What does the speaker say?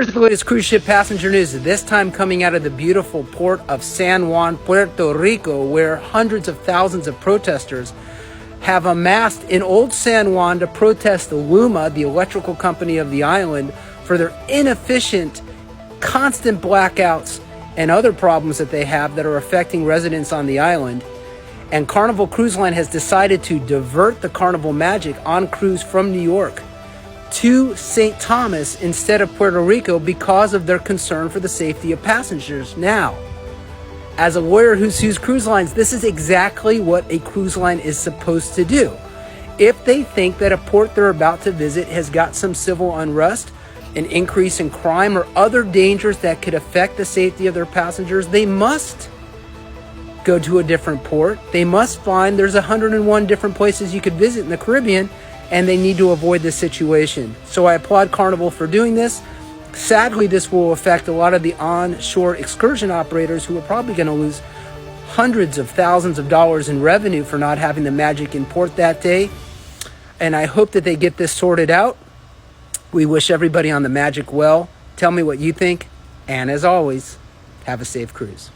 Here's the latest cruise ship passenger news, this time coming out of the beautiful port of San Juan, Puerto Rico, where hundreds of thousands of protesters have amassed in Old San Juan to protest the LUMA, the electrical company of the island, for their inefficient, constant blackouts and other problems that they have that are affecting residents on the island. And Carnival Cruise Line has decided to divert the Carnival Magic on cruise from New York to St. Thomas instead of Puerto Rico because of their concern for the safety of passengers. Now, as a lawyer who sues cruise lines, this is exactly what a cruise line is supposed to do. If they think that a port they're about to visit has got some civil unrest, an increase in crime, or other dangers that could affect the safety of their passengers, they must go to a different port. They must find there's 101 different places you could visit in the Caribbean, and they need to avoid this situation. So I applaud Carnival for doing this. Sadly, this will affect a lot of the onshore excursion operators who are probably going to lose hundreds of thousands of dollars in revenue for not having the Magic in port that day. And I hope that they get this sorted out. We wish everybody on the Magic well. Tell me what you think. And as always, have a safe cruise.